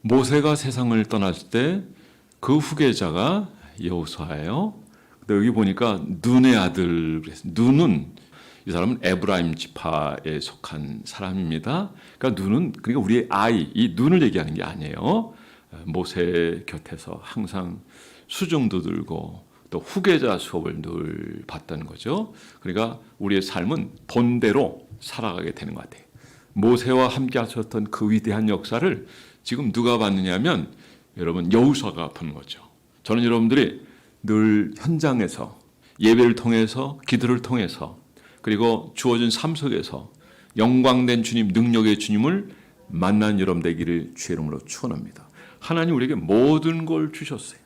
모세가 세상을 떠났을 때 그 후계자가 여호수아예요. 근데 여기 보니까 눈의 아들, 눈은 이 사람은 에브라임 지파에 속한 사람입니다. 그러니까 눈은 그러니까 우리의 아이, 이 눈을 얘기하는 게 아니에요. 모세 곁에서 항상 수종도 들고 또 후계자 수업을 늘 받던 거죠. 그러니까 우리의 삶은 본대로 살아가게 되는 것 같아요. 모세와 함께 하셨던 그 위대한 역사를 지금 누가 받느냐면 여러분 여호수아가 보는 거죠. 저는 여러분들이 늘 현장에서 예배를 통해서 기도를 통해서 그리고 주어진 삶 속에서 영광된 주님, 능력의 주님을 만난 여러분 되기를 주의 이름으로 축원합니다. 하나님 우리에게 모든 걸 주셨어요.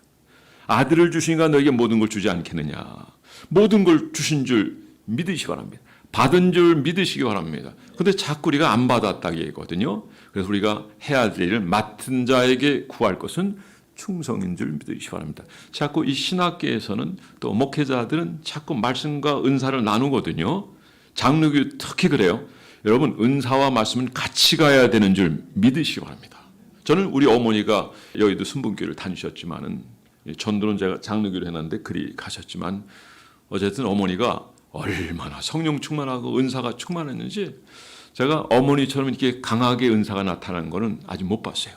아들을 주시니까 너에게 모든 걸 주지 않겠느냐. 모든 걸 주신 줄 믿으시기 바랍니다. 받은 줄 믿으시기 바랍니다. 그런데 자꾸 우리가 안 받았다고 얘기거든요. 그래서 우리가 해야 될 일을 맡은 자에게 구할 것은 충성인 줄 믿으시기 바랍니다. 자꾸 이 신학계에서는 또 목회자들은 자꾸 말씀과 은사를 나누거든요. 장로교 특히 그래요. 여러분 은사와 말씀은 같이 가야 되는 줄 믿으시기 바랍니다. 저는 우리 어머니가 여의도 순분교를 다니셨지만은 전도는 제가 장로교를 해놨는데 그리 가셨지만 어쨌든 어머니가 얼마나 성령 충만하고 은사가 충만했는지 제가 어머니처럼 이렇게 강하게 은사가 나타나는 것은 아직 못 봤어요.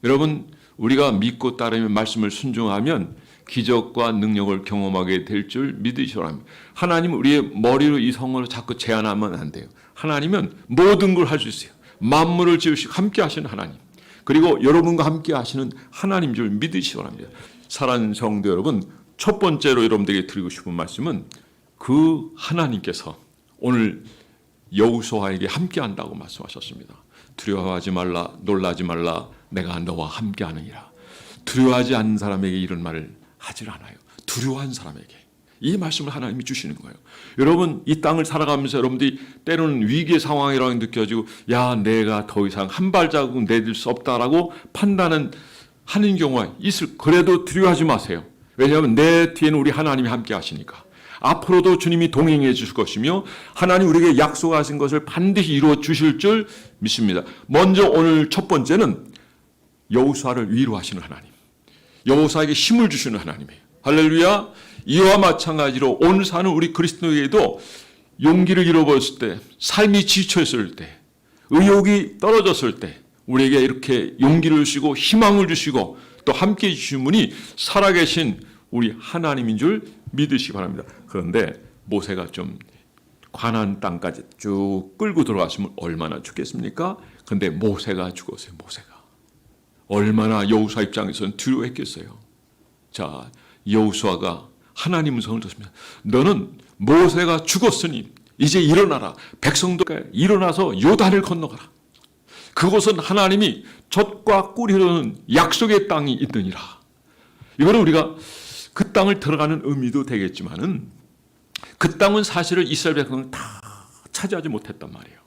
여러분 우리가 믿고 따르면 말씀을 순종하면 기적과 능력을 경험하게 될 줄 믿으시기 바랍니다. 하나님은 우리의 머리로 이 성을 자꾸 제한하면 안 돼요. 하나님은 모든 걸 할 수 있어요. 만물을 지으시고 함께 하시는 하나님. 그리고 여러분과 함께 하시는 하나님 줄 믿으시기 바랍니다. 사랑하는 성도 여러분, 첫 번째로 여러분들에게 드리고 싶은 말씀은 그 하나님께서 오늘 여호수아에게 함께 한다고 말씀하셨습니다. 두려워하지 말라, 놀라지 말라, 내가 너와 함께 하느니라. 두려워하지 않는 사람에게 이런 말을 하질 않아요. 두려워한 사람에게 이 말씀을 하나님이 주시는 거예요. 여러분 이 땅을 살아가면서 여러분들이 때로는 위기의 상황이라고 느껴지고 야 내가 더 이상 한 발자국 내딜 수 없다라고 판단은 하는 경우가 있을. 그래도 두려워하지 마세요. 왜냐하면 내 뒤에는 우리 하나님이 함께 하시니까. 앞으로도 주님이 동행해 주실 것이며 하나님 우리에게 약속하신 것을 반드시 이루어 주실 줄 믿습니다. 먼저 오늘 첫 번째는 여호수아를 위로하시는 하나님. 여호수아에게 힘을 주시는 하나님이에요. 할렐루야. 이와 마찬가지로 오늘 사는 우리 그리스도에게도 용기를 잃어버렸을 때, 삶이 지쳐있을 때, 의욕이 떨어졌을 때 우리에게 이렇게 용기를 주시고 희망을 주시고 또 함께해 주신 분이 살아계신 우리 하나님인 줄 믿으시기 바랍니다. 그런데 모세가 좀 가나안 땅까지 쭉 끌고 들어갔으면 얼마나 죽겠습니까? 그런데 모세가 죽었어요. 모세가. 얼마나 여호수아 입장에서는 두려워했겠어요. 자, 여호수아가 하나님 음성을 듣습니다. 너는 모세가 죽었으니 이제 일어나라. 백성도 일어나서 요단을 건너가라. 그곳은 하나님이 젖과 꿀이 흐르는 약속의 땅이 있느니라. 이거는 우리가 그 땅을 들어가는 의미도 되겠지만은 그 땅은 사실을 이스라엘 백성은 다 차지하지 못했단 말이에요.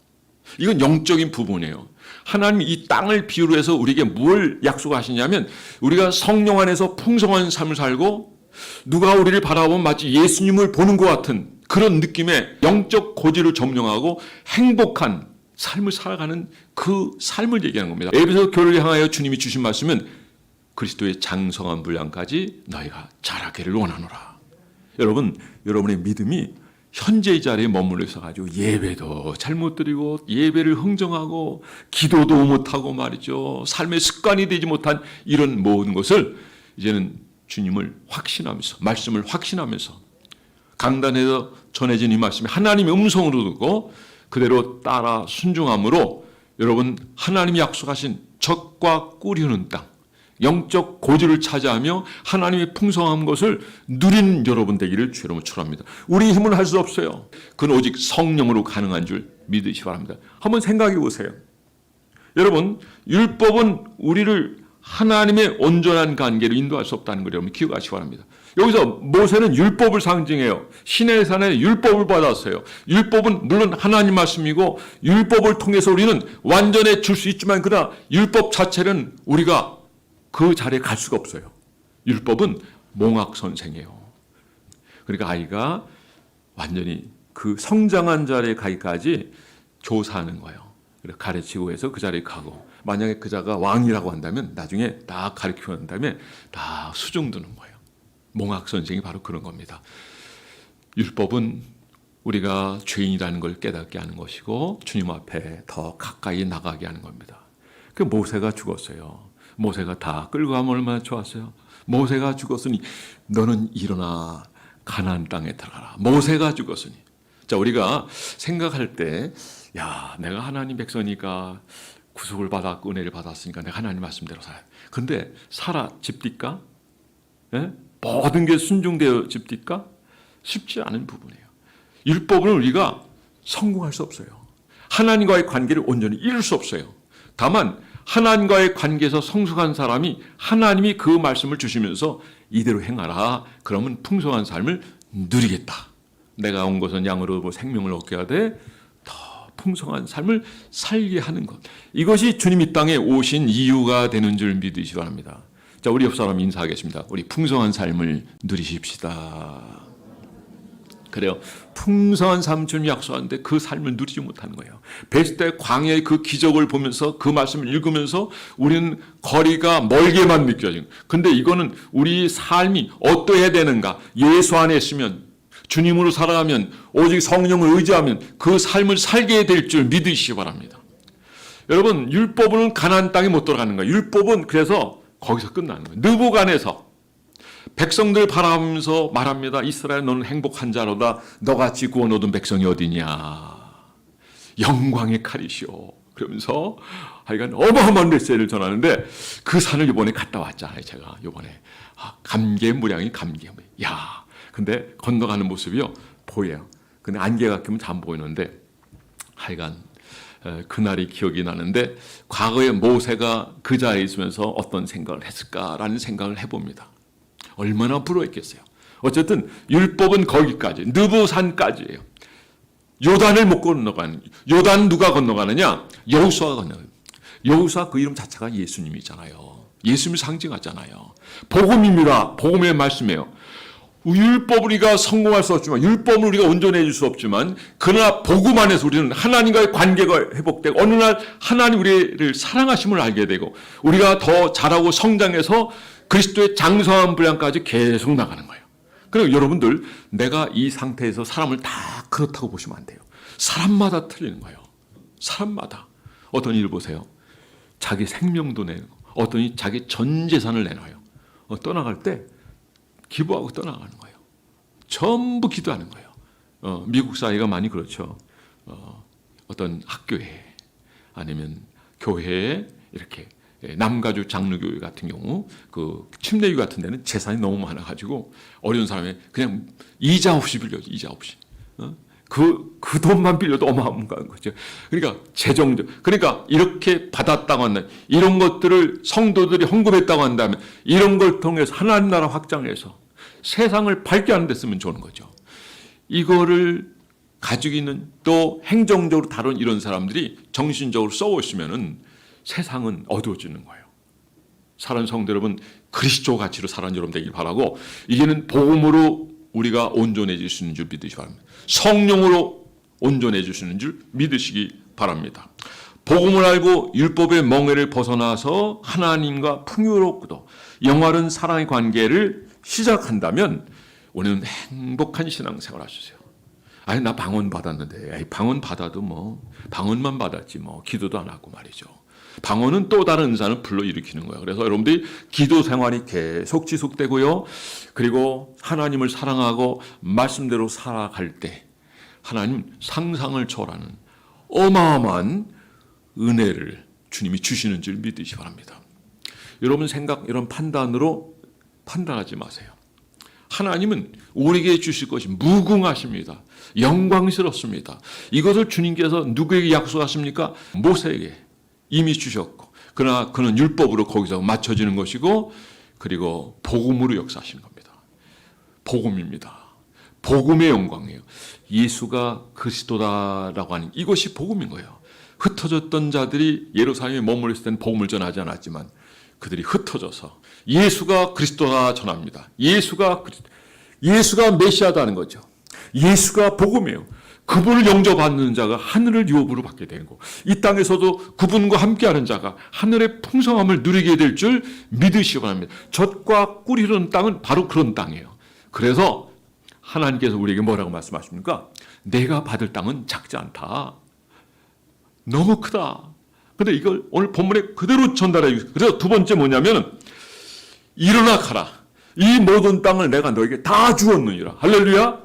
이건 영적인 부분이에요. 하나님이 이 땅을 비유로 해서 우리에게 뭘 약속하시냐면 우리가 성령 안에서 풍성한 삶을 살고 누가 우리를 바라보면 마치 예수님을 보는 것 같은 그런 느낌의 영적 고지를 점령하고 행복한 삶을 살아가는 그 삶을 얘기하는 겁니다. 에베소 교회를 향하여 주님이 주신 말씀은 그리스도의 장성한 분량까지 너희가 자라기를 원하노라. 여러분, 여러분의 믿음이 현재 이 자리에 머물러 있어가지고 예배도 잘못 드리고 예배를 흥정하고 기도도 못하고 말이죠. 삶의 습관이 되지 못한 이런 모든 것을 이제는 주님을 확신하면서 말씀을 확신하면서 강단에서 전해진 이 말씀이 하나님의 음성으로 듣고 그대로 따라 순종함으로 여러분 하나님이 약속하신 젖과 꿀이 흐르는 땅 영적 고지를 차지하며 하나님의 풍성한 것을 누리는 여러분 되기를 주로 축원합니다. 우리 힘은 할 수 없어요. 그건 오직 성령으로 가능한 줄 믿으시기 바랍니다. 한번 생각해 보세요. 여러분 율법은 우리를 하나님의 온전한 관계로 인도할 수 없다는 걸 여러분 기억하시기 바랍니다. 여기서 모세는 율법을 상징해요. 시내 산에 율법을 받았어요. 율법은 물론 하나님 말씀이고 율법을 통해서 우리는 완전해질 수 있지만 그러나 율법 자체는 우리가 그 자리에 갈 수가 없어요. 율법은 몽학 선생이에요. 그러니까 아이가 완전히 그 성장한 자리에 가기까지 조사하는 거예요. 가르치고 해서 그 자리에 가고 만약에 그 자가 왕이라고 한다면 나중에 다 가르치고 난 다음에 다 수중두는 거예요. 몽학 선생이 바로 그런 겁니다. 율법은 우리가 죄인이라는 걸 깨닫게 하는 것이고 주님 앞에 더 가까이 나가게 하는 겁니다. 그 모세가 죽었어요. 모세가 다 끌고 가면 얼마나 좋았어요. 모세가 죽었으니 너는 일어나 가나안 땅에 들어가라. 모세가 죽었으니. 자, 우리가 생각할 때, 야, 내가 하나님 백성이니까 구속을 받았고 은혜를 받았으니까 내가 하나님 말씀대로 살아야 돼. 근데 살아 집디까? 예? 모든 게 순종되어 집디까? 쉽지 않은 부분이에요. 율법은 우리가 성공할 수 없어요. 하나님과의 관계를 온전히 이룰 수 없어요. 다만 하나님과의 관계에서 성숙한 사람이 하나님이 그 말씀을 주시면서 이대로 행하라. 그러면 풍성한 삶을 누리겠다. 내가 온 것은 양으로 생명을 얻게 하되 더 풍성한 삶을 살게 하는 것. 이것이 주님 이 땅에 오신 이유가 되는 줄 믿으시기 바랍니다. 자, 우리 옆 사람 인사하겠습니다. 우리 풍성한 삶을 누리십시다. 그래요. 풍성한 삶을 주님 약속하는데 그 삶을 누리지 못하는 거예요. 베스데 광야의 그 기적을 보면서 그 말씀을 읽으면서 우리는 거리가 멀게만 느껴지는. 근데 이거는 우리 삶이 어떠해야 되는가? 예수 안에 있으면, 주님으로 살아가면, 오직 성령을 의지하면 그 삶을 살게 될 줄 믿으시기 바랍니다. 여러분, 율법은 가나안 땅에 못 들어가는 거예요. 율법은 그래서 거기서 끝나는 거예요. 느부갓네살 백성들 바라보면서 말합니다. 이스라엘 너는 행복한 자로다. 너같이 구원 얻은 백성이 어디냐. 영광의 칼이시오. 그러면서 하여간 어마어마한 메시지를 전하는데 그 산을 이번에 갔다 왔잖아요. 제가 이번에 감개무량이 감개무량. 야, 근데 건너가는 모습이요 보여요. 근데 안개가 끼면 잘 안 보이는데 하여간 그날이 기억이 나는데 과거에 모세가 그 자리에 있으면서 어떤 생각을 했을까라는 생각을 해봅니다. 얼마나 부러웠겠어요. 어쨌든 율법은 거기까지, 느부산까지예요. 요단을 못 건너가는, 요단 누가 건너가느냐? 여호수아가 건너가요. 여호수아 그 이름 자체가 예수님이잖아요. 예수님을 상징하잖아요. 복음입니다. 복음의 말씀이에요. 율법을 우리가 성공할 수 없지만, 율법을 우리가 온전해질 수 없지만, 그러나 복음 안에서 우리는 하나님과의 관계가 회복되고 어느 날 하나님 우리를 사랑하심을 알게 되고 우리가 더 자라고 성장해서 그리스도의 장성한 분량까지 계속 나가는 거예요. 그리고 여러분들, 내가 이 상태에서 사람을 다 그렇다고 보시면 안 돼요. 사람마다 틀리는 거예요. 사람마다. 어떤 일 보세요. 자기 생명도 내고 어떤 자기 전 재산을 내놔요. 떠나갈 때 기부하고 떠나가는 거예요. 전부 기도하는 거예요. 미국 사회가 많이 그렇죠. 어떤 학교에 아니면 교회에 이렇게 남가주 장로교회 같은 경우 그 침례교 같은 데는 재산이 너무 많아가지고 어려운 사람이 그냥 이자 없이 빌려줘. 이자 없이. 그 돈만 빌려도 어마어마한 거죠. 그러니까 재정적. 그러니까 이렇게 받았다고 한다면 이런 것들을 성도들이 헌금했다고 한다면 이런 걸 통해서 하나님 나라 확장해서 세상을 밝게 하는 데 쓰면 좋은 거죠. 이거를 가지고 있는 또 행정적으로 다룬 이런 사람들이 정신적으로 써오시면은 세상은 어두워지는 거예요. 사랑하는 성도 여러분, 그리스도 가치로 사랑하는 여러분 되길 바라고, 이제는 복음으로 우리가 온전해질 수 있는 줄 믿으시기 바랍니다. 성령으로 온전해질 수 있는 줄 믿으시기 바랍니다. 복음을 알고 율법의 멍에를 벗어나서 하나님과 풍요롭고도 영원한 사랑의 관계를 시작한다면 우리는 행복한 신앙생활 하시세요. 아니, 나 방언 받았는데, 방언 받아도 뭐 방언만 받았지 뭐 기도도 안 하고 말이죠. 방언은 또 다른 은사는 불러일으키는 거예요. 그래서 여러분들이 기도 생활이 계속 지속되고요. 그리고 하나님을 사랑하고 말씀대로 살아갈 때 하나님 상상을 초월하는 어마어마한 은혜를 주님이 주시는 줄 믿으시기 바랍니다. 여러분 생각, 이런 판단으로 판단하지 마세요. 하나님은 우리에게 주실 것이 무궁하십니다. 영광스럽습니다. 이것을 주님께서 누구에게 약속하십니까? 모세에게 이미 주셨고, 그러나 그는 율법으로 거기서 맞춰지는 것이고, 그리고 복음으로 역사하시는 겁니다. 복음입니다. 복음의 영광이에요. 예수가 그리스도다라고 하는 이것이 복음인 거예요. 흩어졌던 자들이 예루살렘에 머물러 있을 때는 복음을 전하지 않았지만 그들이 흩어져서 예수가 그리스도다 전합니다. 예수가 메시아다는 거죠. 예수가 복음이에요. 그분을 영접받는 자가 하늘을 유업으로 받게 되는 거. 이 땅에서도 그분과 함께하는 자가 하늘의 풍성함을 누리게 될 줄 믿으시기 바랍니다. 젖과 꿀이 흐르는 땅은 바로 그런 땅이에요. 그래서 하나님께서 우리에게 뭐라고 말씀하십니까? 내가 받을 땅은 작지 않다. 너무 크다. 근데 이걸 오늘 본문에 그대로 전달해 주세요. 그래서 두 번째 뭐냐면 일어나 가라. 이 모든 땅을 내가 너에게 다 주었느니라. 할렐루야.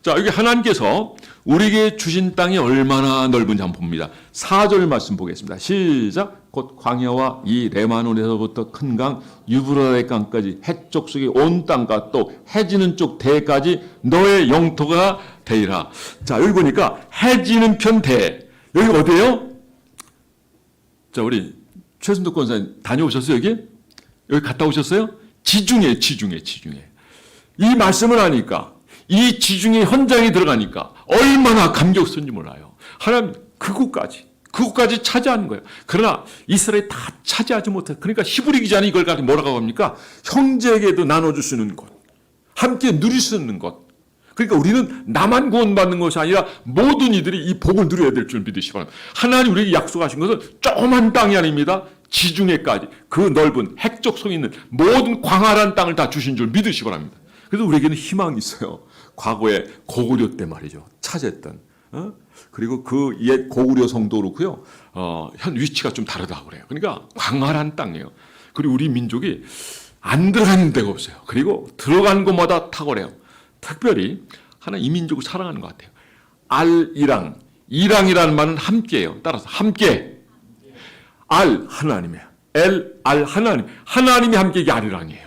자, 여기 하나님께서 우리에게 주신 땅이 얼마나 넓은지 한번 봅니다. 4절 말씀 보겠습니다. 시작. 곧 광야와 이 레바논에서부터 큰 강 유브라데 강까지 해쪽 속의 온 땅과 또 해지는 쪽 대까지 너의 영토가 되리라. 자, 여기 보니까 해지는 편 대. 여기 어디예요? 자, 우리 최순덕 권사님 다녀오셨어요, 여기? 여기 갔다 오셨어요? 지중해. 이 말씀을 하니까, 이 지중해 현장에 들어가니까 얼마나 감격스러운지 몰라요. 하나님, 그곳까지 차지하는 거예요. 그러나 이스라엘이 다 차지하지 못해. 그러니까 히브리 기자는 이걸 가지고 뭐라고 합니까? 형제에게도 나눠줄 수 있는 것, 함께 누릴 수 있는 것. 그러니까 우리는 나만 구원받는 것이 아니라 모든 이들이 이 복을 누려야 될 줄 믿으시기 바랍니다. 하나님 우리에게 약속하신 것은 조그만 땅이 아닙니다. 지중해까지 그 넓은 핵적 속에 있는 모든 광활한 땅을 다 주신 줄 믿으시기 바랍니다. 그래서 우리에게는 희망이 있어요. 과거에 고구려 때 말이죠. 차지했던. 그리고 그 옛 고구려 성도 그렇고요. 현 위치가 좀 다르다고 그래요. 그러니까 광활한 땅이에요. 그리고 우리 민족이 안 들어가는 데가 없어요. 그리고 들어간 곳마다 탁월해요. 특별히 하나 이 민족을 사랑하는 것 같아요. 이랑이라는 말은 함께예요. 따라서 함께. 하나님이에요. 하나님이 함께 이게 알이랑이에요.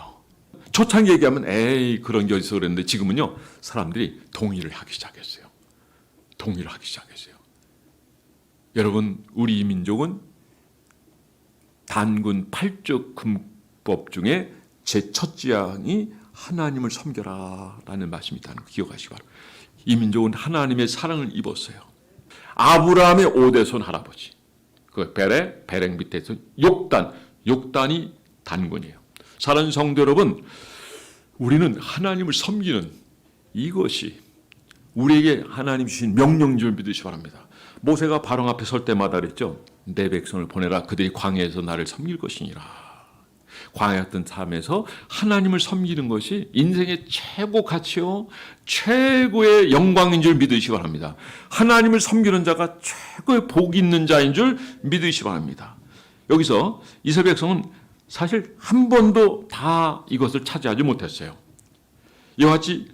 초창기 얘기하면 에이 그런 게 어디서 그랬는데 지금은요 사람들이 동의를 하기 시작했어요. 여러분 우리 민족은 단군 8조 금법 중에 제 첫 지향이 하나님을 섬겨라 라는 말씀이 있다는 거 기억하시기 바랍니다. 이 민족은 하나님의 사랑을 입었어요. 아브라함의 5대손 할아버지 그 베렉 밑에서 욕단이 단군이에요. 사랑하는 성도 여러분, 우리는 하나님을 섬기는 이것이 우리에게 하나님 주신 명령인 줄 믿으시기 바랍니다. 모세가 바로 앞에 설 때마다 그랬죠. 내 백성을 보내라. 그들이 광야에서 나를 섬길 것이니라. 광야였던 삶에서 하나님을 섬기는 것이 인생의 최고 가치요, 최고의 영광인 줄 믿으시기 바랍니다. 하나님을 섬기는 자가 최고의 복 있는 자인 줄 믿으시기 바랍니다. 여기서 이스라엘 백성은 사실 한 번도 다 이것을 차지하지 못했어요. 이와 같이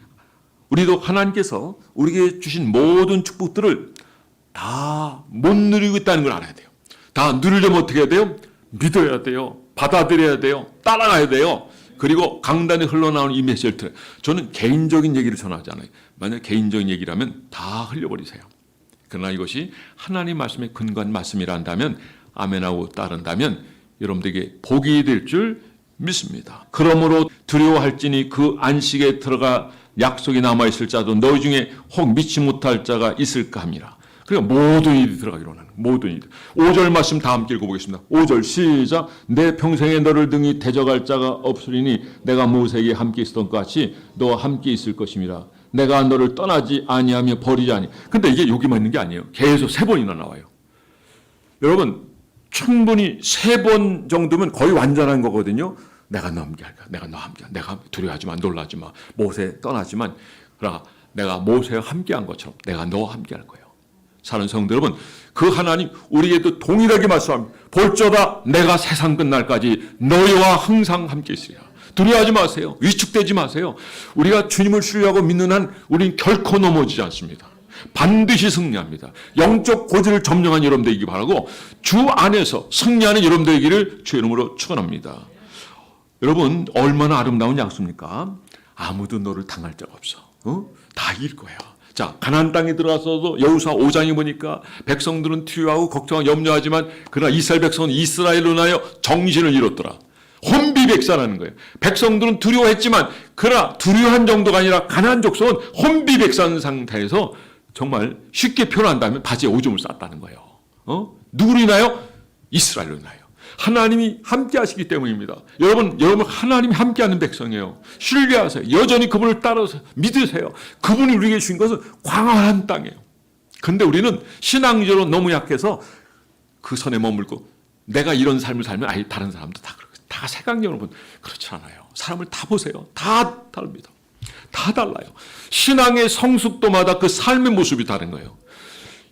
우리도 하나님께서 우리에게 주신 모든 축복들을 다 못 누리고 있다는 걸 알아야 돼요. 다 누리려면 어떻게 해야 돼요? 믿어야 돼요. 받아들여야 돼요. 따라가야 돼요. 그리고 강단에 흘러나오는 이 메시지를 들어요. 저는 개인적인 얘기를 전하지 않아요. 만약 개인적인 얘기라면 다 흘려버리세요. 그러나 이것이 하나님 말씀에 근거한 말씀이라 한다면 아멘하고 따른다면 여러분들에게 복이 될 줄 믿습니다. 그러므로 두려워할지니 그 안식에 들어가 약속이 남아있을 자도 너희 중에 혹 믿지 못할 자가 있을까 함이라. 그러니까 모든 일이 들어가기로 하는 모든 일. 5절 말씀 다 함께 읽어보겠습니다. 5절 시작. 내 평생에 너를 등이 대적할 자가 없으리니 내가 모세에게 함께 있었던 것 같이 너와 함께 있을 것임이라. 내가 너를 떠나지 아니하며 버리지 아니. 근데 이게 여기만 있는 게 아니에요. 계속 3번이나 나와요. 여러분 충분히 3번 정도면 거의 완전한 거거든요. 내가 너 함께 할까? 내가 너 함께. 내가 두려워하지 마. 놀라지 마. 모세 떠나지만 그러나 내가 모세와 함께 한 것처럼 내가 너와 함께 할 거예요. 사는 성도 여러분, 그 하나님 우리에게도 동일하게 말씀합니다. 볼저다 내가 세상 끝날까지 너희와 항상 함께 있으리라. 두려워하지 마세요. 위축되지 마세요. 우리가 주님을 신뢰하고 믿는 한 우리는 결코 넘어지지 않습니다. 반드시 승리합니다. 영적 고지를 점령한 여러분 되기를 바라고 주 안에서 승리하는 여러분 되기를 주의 이름으로 축원합니다. 여러분 얼마나 아름다운 약속입니까? 아무도 너를 당할 자가 없어. 다 이길 거야. 자, 가나안 땅에 들어가서도 여호수아 5장에 보니까 백성들은 두려워하고 걱정하고 염려하지만 그러나 이스라엘 백성은 이스라엘로 인하여 정신을 잃었더라. 혼비백산하는 거예요. 백성들은 두려워했지만 그러나 두려워한 정도가 아니라 가나안 족속은 혼비백산 상태에서 정말 쉽게 표현한다면 바지에 오줌을 쌌다는 거예요. 누구로 인하여? 이스라엘로 인하여. 하나님이 함께 하시기 때문입니다. 여러분 하나님이 함께하는 백성이에요. 신뢰하세요. 여전히 그분을 따라서 믿으세요. 그분이 우리에게 주신 것은 광활한 땅이에요. 근데 우리는 신앙적으로 너무 약해서 그 선에 머물고 내가 이런 삶을 살면 아예 다른 사람도 다 그렇고 다 색강적으로 보면 그렇지 않아요. 사람을 다 보세요. 다 다릅니다. 다 달라요. 신앙의 성숙도마다 그 삶의 모습이 다른 거예요.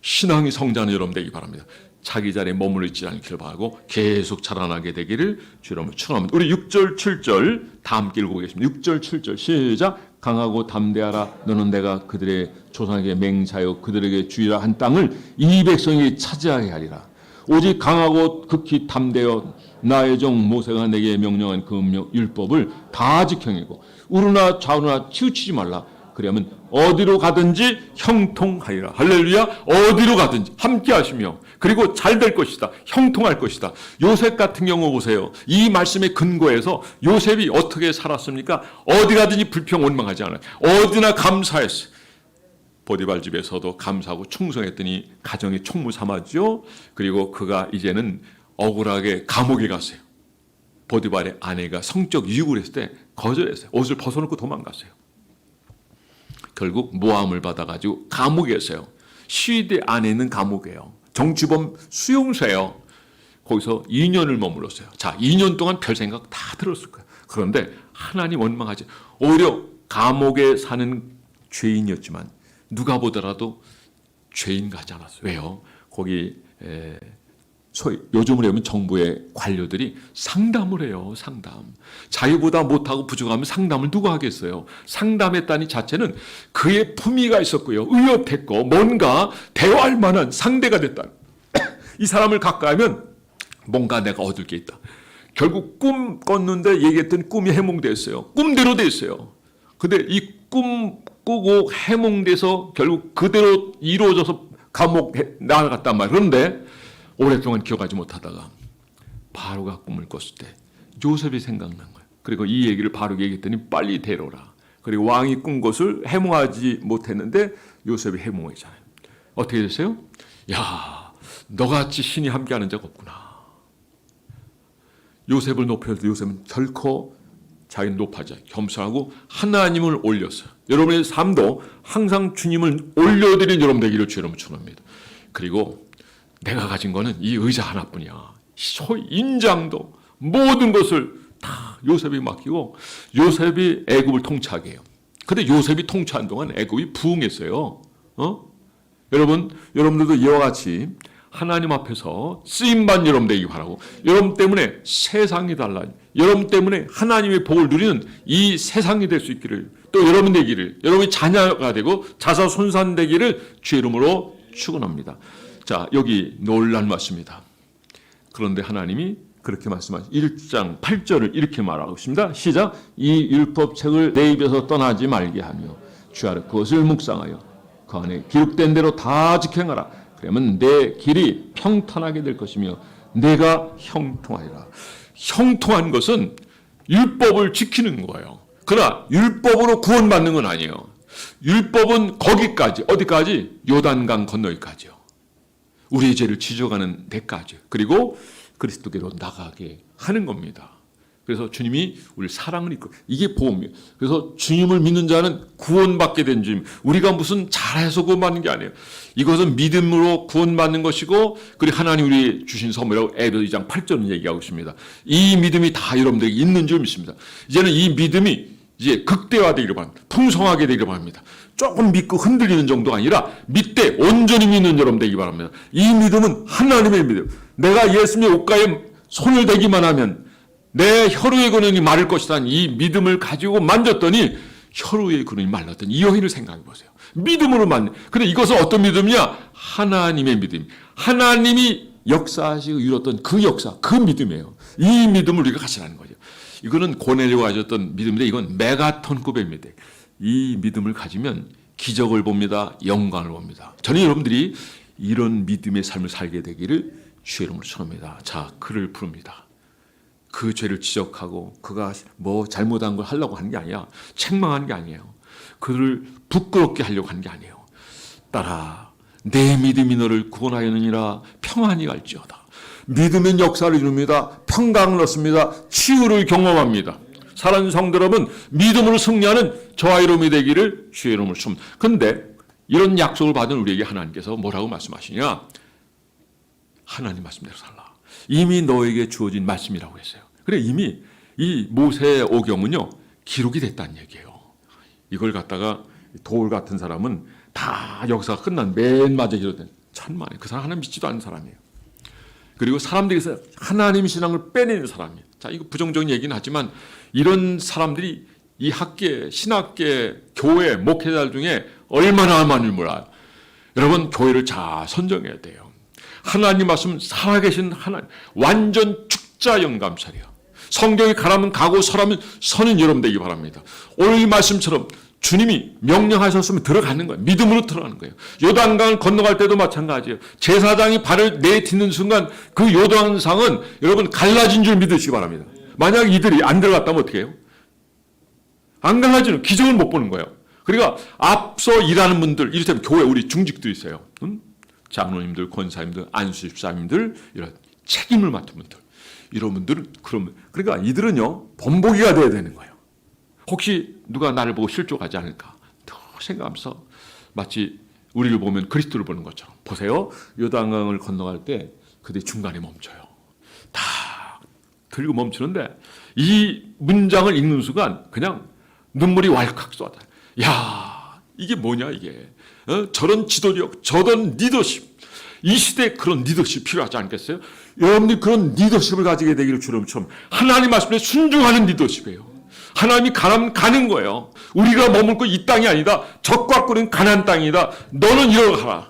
신앙이 성장하는 여러분 되기 바랍니다. 자기 자리에 머물러 있지 않기를 바라고 계속 자라나게 되기를 주 여러분 축원합니다. 우리 6절 7절 다 함께 읽어보겠습니다. 6절 7절 시작. 강하고 담대하라. 너는 내가 그들의 조상에게 맹세하여 그들에게 주리라 한 땅을 이 백성이 차지하게 하리라. 오직 강하고 극히 담대어 나의 종 모세가 내게 명령한 그 율법을 다 지켜내고 우르나 좌우나 치우치지 말라. 그러면 어디로 가든지 형통하리라. 할렐루야. 어디로 가든지 함께 하시며 그리고 잘 될 것이다. 형통할 것이다. 요셉 같은 경우 보세요. 이 말씀의 근거에서 요셉이 어떻게 살았습니까? 어디 가든지 불평 원망하지 않아요. 어디나 감사했어요. 보디발 집에서도 감사하고 충성했더니 가정의 총무 삼았죠. 그리고 그가 이제는 억울하게 감옥에 갔어요. 보디발의 아내가 성적 유혹을 했을 때 거절했어요. 옷을 벗어놓고 도망갔어요. 결국 모함을 받아가지고 감옥에 있어요. 시위대 안에 있는 감옥이에요. 정치범 수용소예요. 거기서 2년을 머물렀어요. 자, 2년 동안 별 생각 다 들었을 거예요. 그런데 하나님 원망하지. 오히려 감옥에 사는 죄인이었지만 누가 보더라도 죄인 같지 않았어요. 왜요? 거기 소위 요즘으로 하면 정부의 관료들이 상담을 해요. 상담. 자기보다 못하고 부족하면 상담을 누가 하겠어요. 상담했다니 자체는 그의 품위가 있었고요. 의협했고 뭔가 대화할 만한 상대가 됐다. 이 사람을 가까이 하면 뭔가 내가 얻을 게 있다. 결국 꿈 꿨는데 얘기했던 꿈이 해몽됐어요. 꿈대로 됐어요. 근데 이 꿈 꾸고 해몽돼서 결국 그대로 이루어져서 감옥에 나아갔단 말이에요. 그런데 오랫동안 기억하지 못하다가 바로가 꿈을 꿨을 때 요셉이 생각난 거예요. 그리고 이 얘기를 바로에게 얘기했더니 빨리 데려오라. 그리고 왕이 꾼 것을 해몽하지 못했는데 요셉이 해몽했잖아요. 어떻게 됐어요? 야, 너같이 신이 함께하는 자가 없구나. 요셉을 높여도 요셉은 결코 자기는 높아져 겸손하고 하나님을 올렸어요. 여러분의 삶도 항상 주님을 올려드린 여러분 되기를 주 여러분 축원합니다. 그리고 내가 가진 거는 이 의자 하나뿐이야. 소위 인장도 모든 것을 다 요셉이 맡기고 요셉이 애굽을 통치하게 해요. 근데 요셉이 통치한 동안 애굽이 부흥했어요. 여러분들도 이와 같이 하나님 앞에서 쓰임받는 여러분 되기 바라고, 여러분 때문에 세상이 달라요. 여러분 때문에 하나님의 복을 누리는 이 세상이 될 수 있기를, 또 여러분 되기를, 여러분이 자녀가 되고 자손손산되기를 주의 이름으로 축원합니다. 자, 여기 놀란 말씀입니다. 그런데 하나님이 그렇게 말씀하시죠. 1장 8절을 이렇게 말하고 있습니다. 시작. 이 율법책을 내 입에서 떠나지 말게 하며 주야로 그것을 묵상하여 그 안에 기록된 대로 다 지켜가라. 그러면 내 길이 평탄하게 될 것이며 내가 형통하리라. 형통한 것은 율법을 지키는 거예요. 그러나 율법으로 구원받는 건 아니에요. 율법은 거기까지, 어디까지? 요단강 건너기까지요. 우리의 죄를 지져가는 데까지, 그리고 그리스도께로 나가게 하는 겁니다. 그래서 주님이 우리를 사랑을 입고, 이게 보험이에요. 그래서 주님을 믿는 자는 구원받게 된 주님. 우리가 무슨 잘해서 구원받는 게 아니에요. 이것은 믿음으로 구원받는 것이고, 그리고 하나님 우리 주신 선물이라고 에베소 2장 8절은 얘기하고 있습니다. 이 믿음이 다 여러분들에게 있는 줄 믿습니다. 이제는 이 믿음이 이제 극대화되기를 바랍니다. 풍성하게 되기를 바랍니다. 조금 믿고 흔들리는 정도가 아니라 믿되 온전히 믿는 여러분 되기 바랍니다. 이 믿음은 하나님의 믿음. 내가 예수님의 옷가에 손을 대기만 하면 내 혈루의 근원이 마를 것이다. 이 믿음을 가지고 만졌더니 혈루의 근원이 말랐던 이 여인을 생각해 보세요. 믿음으로 만든. 근데 이것은 어떤 믿음이냐? 하나님의 믿음. 하나님이 역사하시고 이뤘던 그 역사, 그 믿음이에요. 이 믿음을 우리가 가지라는 거죠. 이거는 고넬료가 가졌던 믿음인데 이건 메가톤급의 믿음. 이 믿음을 가지면 기적을 봅니다. 영광을 봅니다. 저는 여러분들이 이런 믿음의 삶을 살게 되기를 주의 이름으로 축원합니다. 자, 그를 부릅니다. 그 죄를 지적하고 그가 뭐 잘못한 걸 하려고 하는 게 아니야. 책망하는 게 아니에요. 그를 부끄럽게 하려고 하는 게 아니에요. 따라 내 믿음이 너를 구원하였느니라. 평안히 갈지어다. 믿음은 역사를 이룹니다. 평강을 얻습니다. 치유를 경험합니다. 사랑하는 성도 여러분, 믿음으로 승리하는 저와 여러분이 되기를 주의 이름으로 축원합니다. 그런데 이런 약속을 받은 우리에게 하나님께서 뭐라고 말씀하시냐? 하나님 말씀대로 살라. 이미 너에게 주어진 말씀이라고 했어요. 그래, 이미 이 모세의 오경은요, 기록이 됐다는 얘기예요. 이걸 갖다가 돌 같은 사람은 다 역사가 끝난 맨 마지막에 기록된 천만에, 그 사람 하나님 믿지도 않는 사람이에요. 그리고 사람들에서 하나님 신앙을 빼내는 사람이에요. 자, 이거 부정적인 얘기는 하지만 이런 사람들이 이 학계, 신학계, 교회, 목회자들 중에 얼마나 많이 몰라요. 여러분, 교회를 잘 선정해야 돼요. 하나님 말씀 살아계신 하나님, 완전 축자 영감살이요. 성경에 가라면 가고 서라면 서는 여러분 되기 바랍니다. 오늘 이 말씀처럼 주님이 명령하셨으면 들어가는 거예요. 믿음으로 들어가는 거예요. 요단강을 건너갈 때도 마찬가지예요. 제사장이 발을 내딛는 순간 그 요단강은 여러분 갈라진 줄 믿으시기 바랍니다. 만약 이들이 안 들어갔다면 어떻게 해요? 안 갈라지는 기적을 못 보는 거예요. 그러니까 앞서 일하는 분들, 이를테면 교회 우리 중직도 있어요. 장로님들, 권사님들, 안수집사님들, 이런 책임을 맡은 분들, 이런 분들은 그러니까 이들은요 본보기가 돼야 되는 거예요. 혹시 누가 나를 보고 실족하지 않을까 더 생각하면서 마치 우리를 보면 그리스도를 보는 것처럼 보세요. 요단강을 건너갈 때 그들이 중간에 멈춰요. 다 들고 멈추는데 이 문장을 읽는 순간 그냥 눈물이 왈칵 쏟아. 야, 이게 뭐냐 이게. 저런 지도력, 저런 리더십. 이 시대에 그런 리더십 필요하지 않겠어요? 여러분들이 그런 리더십을 가지게 되기를 주님처럼 하나님 말씀에 순종하는 리더십이에요. 하나님이 가라면 가는 거예요. 우리가 머물 거 이 땅이 아니다. 적과 꿀은 가나안 땅이다. 너는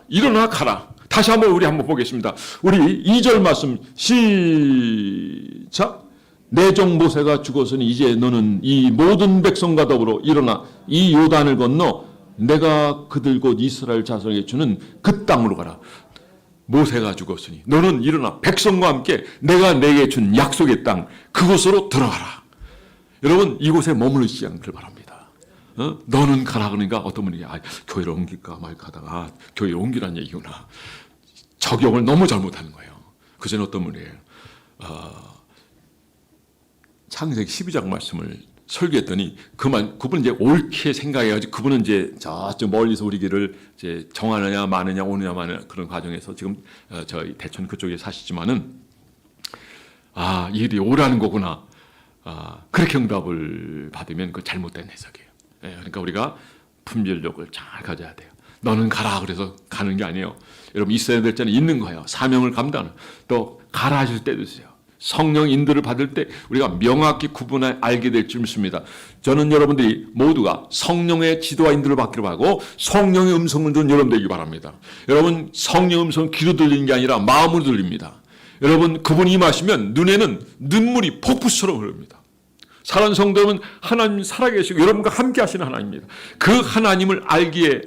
일어나 가라. 다시 한번 우리 한번 보겠습니다. 우리 2절 말씀 시작. 내 종 모세가 죽었으니 이제 너는 이 모든 백성과 더불어 일어나 이 요단을 건너 내가 그들 곧 이스라엘 자손에게 주는 그 땅으로 가라. 모세가 죽었으니 너는 일어나 백성과 함께 내가 내게 준 약속의 땅 그곳으로 들어가라. 여러분 이곳에 머무르지 않기를 바랍니다. 너는 가라 그러니까 어떤 분이 교회를 옮길까 말까 하다가 교회를 옮기라는 얘기구나. 적용을 너무 잘못하는 거예요. 그전에 어떤 분이에요. 창세기 12장 말씀을 설교했더니 그분은 이제 옳게 생각해가지고 그분은 이제 저쪽 멀리서 우리 길을 이제 정하느냐 마느냐 오느냐 마느냐 그런 과정에서 지금 저희 대천 그쪽에 사시지만은 이 일이 오라는 거구나. 그렇게 응답을 받으면 그 잘못된 해석이에요. 그러니까 우리가 분별력을 잘 가져야 돼요. 너는 가라 그래서 가는 게 아니에요. 여러분 있어야 될 때는 있는 거예요. 사명을 감당하는. 또 가라 하실 때도 있어요. 성령 인도를 받을 때 우리가 명확히 구분해 알게 될 줄 믿습니다. 저는 여러분들이 모두가 성령의 지도와 인도를 받기를 바라고 성령의 음성을 듣는 여러분 되기 바랍니다. 여러분 성령 음성은 귀로 들리는 게 아니라 마음으로 들립니다. 여러분 그분이 임하시면 눈에는 눈물이 폭포수처럼 흐릅니다. 사랑하는 성도는 하나님 살아계시고 여러분과 함께 하시는 하나님입니다. 그 하나님을 알기에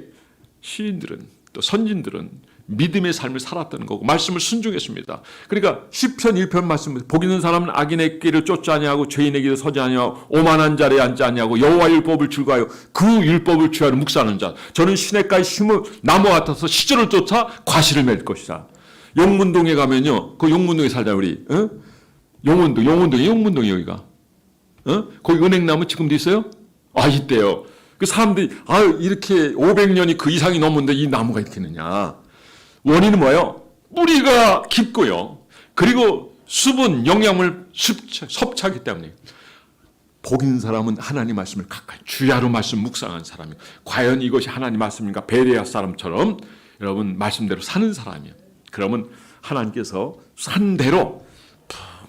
시인들은 또 선진들은 믿음의 삶을 살았다는 거고 말씀을 순종했습니다. 그러니까 시편 1편 말씀 복 있는 사람은 악인의 길을 쫓지 아니하고 죄인의 길을 서지 아니하고 오만한 자리에 앉지 아니하고 여호와의 율법을 즐거워하여 그 율법을 취하여 묵상하는 자 저는 시냇가에 심은 나무 같아서 시절을 쫓아 과실을 맺을 것이다. 용문동에 가면요. 그 용문동에 살자 우리. 용문동이 여기가. 거기 은행나무 지금도 있어요? 있대요. 그 사람들이 이렇게 500년이 그 이상이 넘었는데 이 나무가 이렇게 있느냐. 원인은 뭐예요? 뿌리가 깊고요. 그리고 수분, 영양을 섭취하기 때문에 복 있는 사람은 하나님 말씀을 가까이 주야로 말씀 묵상한 사람이 과연 이것이 하나님 말씀인가 베레아 사람처럼 여러분 말씀대로 사는 사람이에요. 그러면 하나님께서 산 대로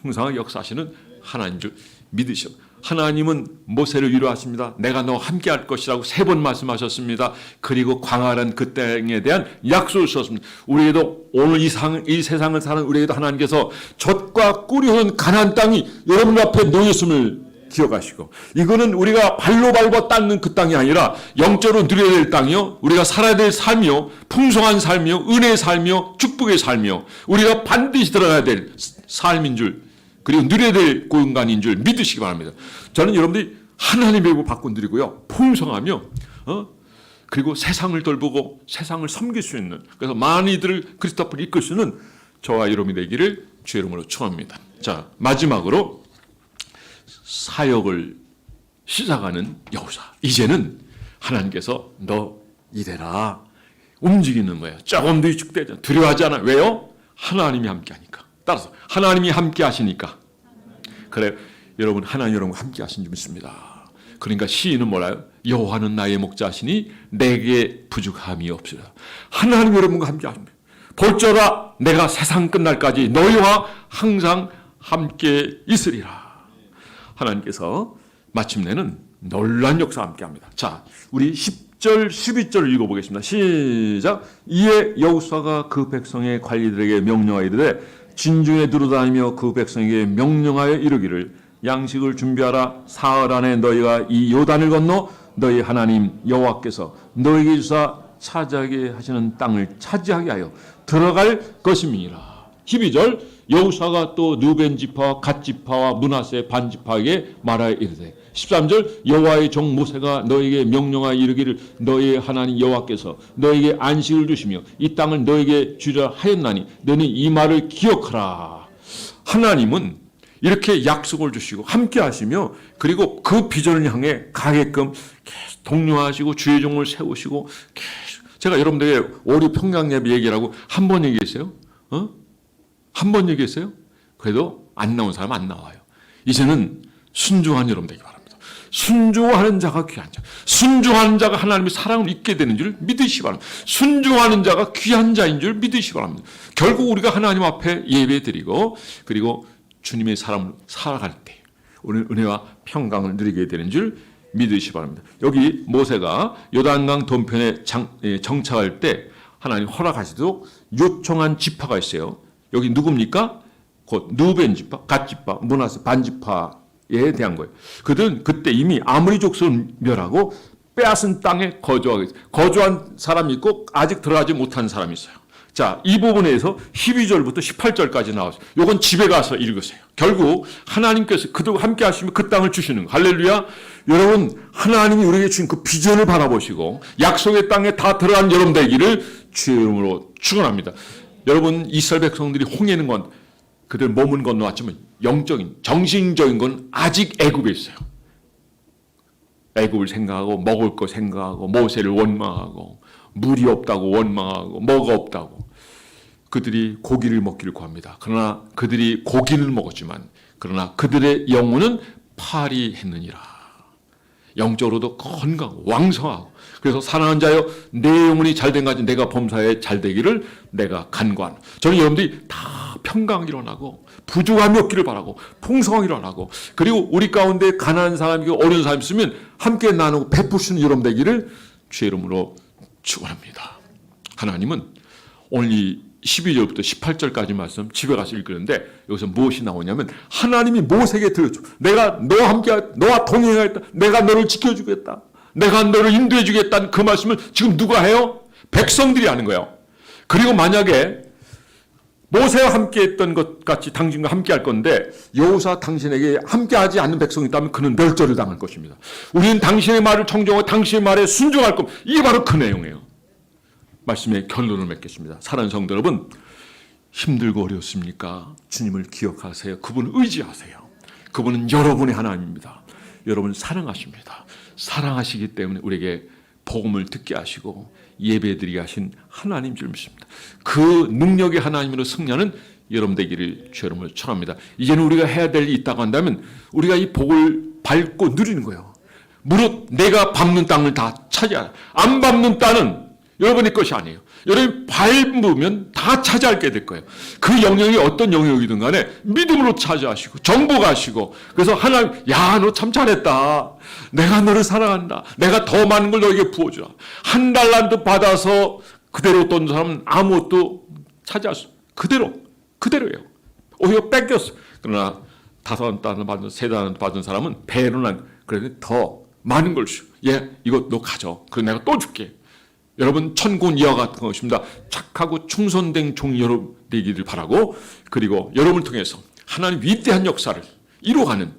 풍성하게 역사하시는 하나님 줄 믿으시오. 하나님은 모세를 위로하십니다. 내가 너와 함께 할 것이라고 3번 말씀하셨습니다. 그리고 광활한 그 땅에 대한 약속을 주셨습니다. 우리에도 오늘 이 세상을 사는 우리에도 하나님께서 젖과 꿀이 흐르는 가나안 땅이 여러분 앞에 놓였음을 기억하시고 이거는 우리가 발로 밟아 닦는 그 땅이 아니라 영적으로 누려야 될 땅이요. 우리가 살아야 될 삶이요. 풍성한 삶이요. 은혜의 삶이요. 축복의 삶이요. 우리가 반드시 들어가야 될 삶인 줄 그리고 누려야 될 공간인 줄 믿으시기 바랍니다. 저는 여러분들이 하나님의 받고 누리고요. 풍성하며 그리고 세상을 돌보고 세상을 섬길 수 있는 그래서 많은 이들을 그리스도 앞으로 이끌 수 있는 저와 여러분이 되기를 주의 이름으로 축원합니다. 자 마지막으로 사역을 시작하는 여호사. 이제는 하나님께서 너 이래라. 움직이는 거예요. 조금도 위축되지 않아요. 두려워하지 않아요. 왜요? 하나님이 함께하니까. 따라서 하나님이 함께하시니까. 그래요. 여러분, 하나님 여러분과 함께하신 줄 믿습니다. 그러니까 시인은 뭐라요? 여호와는 나의 목자시니 내게 부족함이 없으리라. 하나님 여러분과 함께하십니다. 볼지어다 내가 세상 끝날까지 너희와 항상 함께 있으리라. 하나님께서 마침내는 놀라운 역사와 함께합니다. 자, 우리 10절 12절을 읽어보겠습니다. 시작. 이에 여호수아가 그 백성의 관리들에게 명령하여 이르되 진중에 두루다니며 그 백성에게 명령하여 이르기를 양식을 준비하라. 사흘 안에 너희가 이 요단을 건너 너희 하나님 여호와께서 너희에게 주사 차지하게 하시는 땅을 차지하게 하여 들어갈 것임이니라. 12절 여호수아가 또 르벤 지파와 갓 지파와 므낫세 반 지파에게 말하여 이르되 13절 여호와의 종 모세가 너희에게 명령하여 이르기를 너희의 하나님 여호와께서 너희에게 안식을 주시며 이 땅을 너희에게 주려 하였나니 너는 이 말을 기억하라. 하나님은 이렇게 약속을 주시고 함께 하시며 그리고 그 비전을 향해 가게끔 계속 독려하시고 주의 종을 세우시고 계속. 제가 여러분들에게 오리 평강예배 얘기라고 한 번 얘기했어요? 한 번 얘기했어요? 그래도 안 나온 사람 안 나와요. 이제는 순종한 여러분 되기 바랍니다. 순종하는 자가 귀한 자. 순종하는 자가 하나님의 사랑을 잊게 되는 줄 믿으시기 바랍니다. 순종하는 자가 귀한 자인 줄 믿으시기 바랍니다. 결국 우리가 하나님 앞에 예배드리고 그리고 주님의 사랑을 살아갈 때 우리는 은혜와 평강을 누리게 되는 줄 믿으시기 바랍니다. 여기 모세가 요단강 동편에 정착할 때 하나님 허락하시도록 요청한 지파가 있어요. 여기 누굽니까? 곧 르벤 지파, 갓 지파, 므낫세 반 지파에 대한 거예요. 그들은 그때 이미 아모리 족속을 멸하고 빼앗은 땅에 거주한 사람이 있고 아직 들어가지 못한 사람이 있어요. 자, 이 부분에서 12절부터 18절까지 나왔어요. 요건 집에 가서 읽으세요. 결국 하나님께서 그들과 함께 하시면 그 땅을 주시는 거. 할렐루야. 여러분, 하나님이 우리에게 주신 그 비전을 바라보시고 약속의 땅에 다 들어간 여러분 되기를 주의 이름으로 축원합니다. 여러분, 이스라엘 백성들이 홍해는 건 그들 몸은 건너왔지만 영적인, 정신적인 건 아직 애굽에 있어요. 애굽을 생각하고 먹을 거 생각하고 모세를 원망하고 물이 없다고 원망하고 뭐가 없다고 그들이 고기를 먹기를 구합니다. 그러나 그들이 고기는 먹었지만 그러나 그들의 영혼은 파리했느니라. 영적으로도 건강하고 왕성하고 그래서 사랑하는 자여 내 영혼이 잘된 가지 내가 범사에 잘되기를 내가 간구하노. 저는 여러분들이 다 평강이 일어나고 부족함이 없기를 바라고 풍성하게 일어나고 그리고 우리 가운데 가난한 사람이고 어려운 사람이 있으면 함께 나누고 베푸시는 여러분 되기를 주의 이름으로 축원합니다. 하나님은 오늘 이 12절부터 18절까지 말씀 집에 가서 읽는데 여기서 무엇이 나오냐면 하나님이 모세에게 들려줘. 내가 너와 함께 너와 동행하겠다. 내가 너를 지켜주겠다. 내가 너를 인도해 주겠다는 그 말씀을 지금 누가 해요? 백성들이 하는 거예요. 그리고 만약에 모세와 함께 했던 것 같이 당신과 함께 할 건데 여호수아 당신에게 함께 하지 않는 백성이 있다면 그는 멸절을 당할 것입니다. 우리는 당신의 말을 청정하고 당신의 말에 순종할 겁니다. 이게 바로 그 내용이에요. 말씀의 결론을 맺겠습니다. 사랑하는 성도 여러분, 힘들고 어렵습니까? 주님을 기억하세요. 그분을 의지하세요. 그분은 여러분의 하나님입니다. 여러분 사랑하십니다. 사랑하시기 때문에 우리에게 복음을 듣게 하시고 예배드리게 하신 하나님 줄 믿습니다. 그 능력의 하나님으로 승리하는 여러분 되기를 주 여러분을 축원합니다. 이제는 우리가 해야 될 일이 있다고 한다면 우리가 이 복을 밟고 누리는 거예요. 무릇 내가 밟는 땅을 다 차지하라. 안 밟는 땅은 여러분의 것이 아니에요. 여러분이 밟으면 다 차지하게 될 거예요. 그 영역이 어떤 영역이든 간에 믿음으로 차지하시고 정복하시고 그래서 하나님 야 너 참 잘했다. 내가 너를 사랑한다. 내가 더 많은 걸 너에게 부어주라. 한 달란트 받아서 그대로 돈 사람은 아무것도 차지할 수 그대로예요. 오히려 뺏겼어. 그러나 5달란트 받은 3달란트 받은 사람은 배로 난 그래도 더 많은 걸 줘. 예, 이거 너 가져. 그래서 내가 또 줄게. 여러분 천군 이와 같은 것입니다. 착하고 충성된 종이 여러분 되기를 바라고 그리고 여러분을 통해서 하나님 위대한 역사를 이루어가는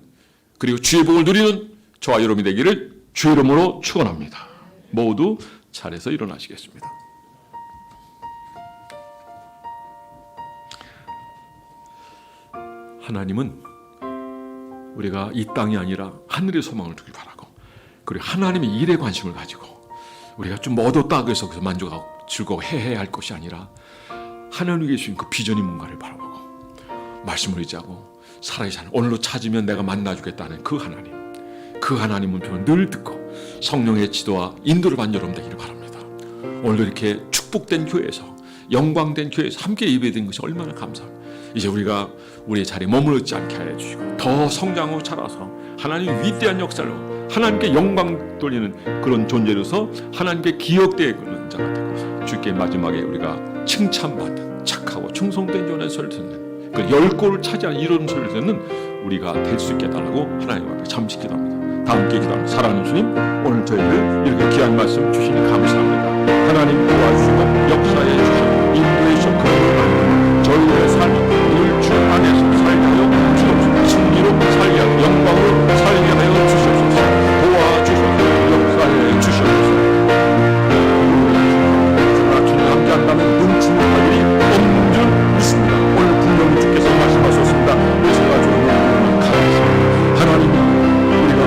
그리고 주의 복을 누리는 저와 여러분이 되기를 주의 이름으로 축원합니다. 모두 차례서 일어나시겠습니다. 하나님은 우리가 이 땅이 아니라 하늘의 소망을 두길 바라고 그리고 하나님의 일에 관심을 가지고 우리가 좀 얻었다 그래서 만족하고 즐거워해야 할 것이 아니라 하나님께 주신 그 비전이 뭔가를 바라보고 말씀을 의지하고 살아야 하는 오늘로 찾으면 내가 만나주겠다는 그 하나님, 그 하나님은 표현 늘 듣고 성령의 지도와 인도를 받는 여러분 되기를 바랍니다. 오늘도 이렇게 축복된 교회에서 영광된 교회에서 함께 예배된 것이 얼마나 감사합니다. 이제 우리가 우리의 자리에 머무르지 않게 하여 주시고 더 성장하고 자라서 하나님의 위대한 역사로 하나님께 영광 돌리는 그런 존재로서 하나님께 기억되는 자가 되고 주께 마지막에 우리가 칭찬받는 착하고 충성된 자의 소리를 듣는 그 열골을 차지하는 이런 소리를 듣는 우리가 될 수 있게 해달라고 하나님 앞에 잠시 기도합니다. 다 함께 기도합니다. 사랑하는 주님, 오늘 저희들 이렇게 귀한 말씀 주시니 감사합니다. 하나님 도와주시고 역사해 주시고 인도해 주시고 그런 저희의 삶이 늘 주 안에서 살게 하여 주옵소서. 승리로 살게 하여 영광으로 살게 하여 주시옵소서. 도와주셔서 역사해 주시옵소서. 주님 함께한다면 눈치못할 일이 없는 줄 믿습니다. 오늘 분명히 주께서 말씀하셨습니다. 그래서 가지고 감사합니다. 하나님, 우리가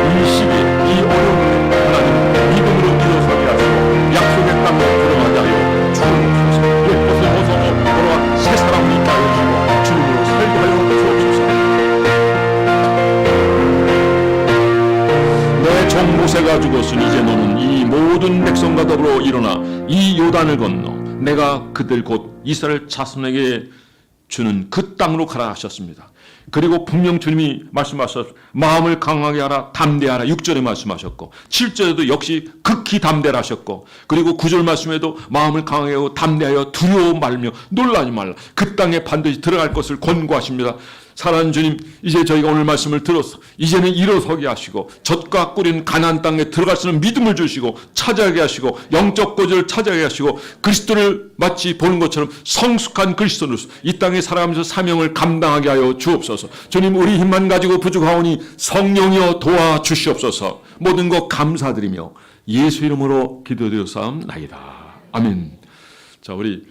이 시기 이 어려운 때 하나님 믿음으로 일어서게 하시고 약속의 땅에 들어가게 하여 주옵소서. 옛것을 벗어서 돌아와 새 사람이 있게 하여 주시고 주님으로 살게 하여 주옵소서. 내 종 모세가 죽었으니 이제 너는 이 모든 백성과 더불어 일어나 이 요단을 건너 내가 그들 곧 이스라엘 자손에게 주는 그 땅으로 가라 하셨습니다. 그리고 분명 주님이 말씀하셨습니다. 마음을 강하게 하라, 담대하라. 6절에 말씀하셨고 7절에도 역시 극히 담대라 하셨고 그리고 9절 말씀에도 마음을 강하게 하고 담대하여 두려워 말며 놀라지 말라. 그 땅에 반드시 들어갈 것을 권고하십니다. 사랑하는 주님, 이제 저희가 오늘 말씀을 들어서 이제는 일어서게 하시고 젖과 꿀인 가나안 땅에 들어갈 수 있는 믿음을 주시고 찾아가게 하시고 영적 고지를 찾아가게 하시고 그리스도를 마치 보는 것처럼 성숙한 그리스도로서 이 땅에 살아가면서 사명을 감당하게 하여 주옵소서. 주님, 우리 힘만 가지고 부족하오니 성령이여 도와주시옵소서. 모든 것 감사드리며 예수 이름으로 기도드렸사옵나이다. 아멘. 자, 우리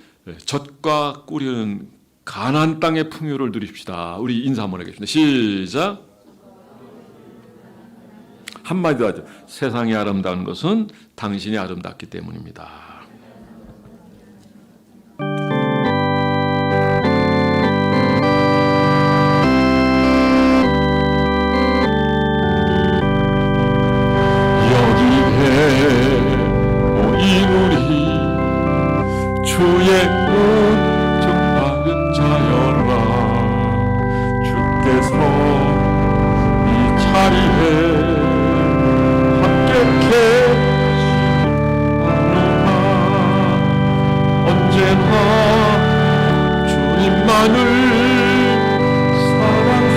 젖과 꿀이는 가나안 땅의 풍요를 누립시다. 우리 인사 한번 하겠습니다. 시작. 한마디도 하죠. 세상이 아름다운 것은 당신이 아름답기 때문입니다. 여기에 모인 우리 주의 이 자리에 함께 계시노라. 언제나 주님만을 사랑하며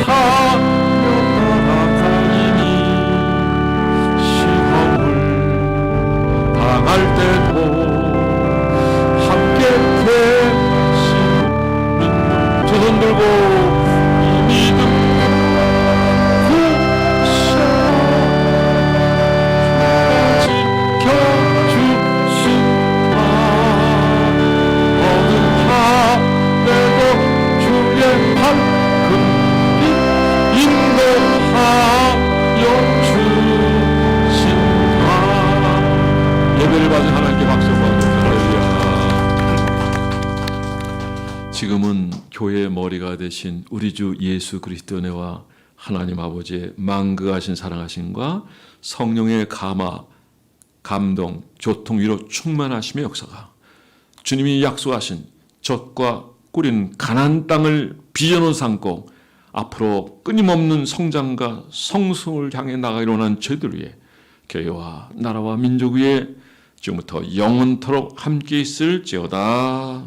나아가리니 시험을 당할 때도 함께 계신 믿는 두 손 들고 지금은 교회의 머리가 되신 우리 주 예수 그리스도의 은혜와 하나님 아버지의 만극하신 사랑하심과 성령의 감화, 감동, 조통, 위로 충만하심의 역사가 주님이 약속하신 젖과 꿀인 가나안 땅을 비전으로 삼고 앞으로 끊임없는 성장과 성숙을 향해 나가기로 원하는 저희들 위해 교회와 나라와 민족 위에 지금부터 영원토록 함께 있을지어다.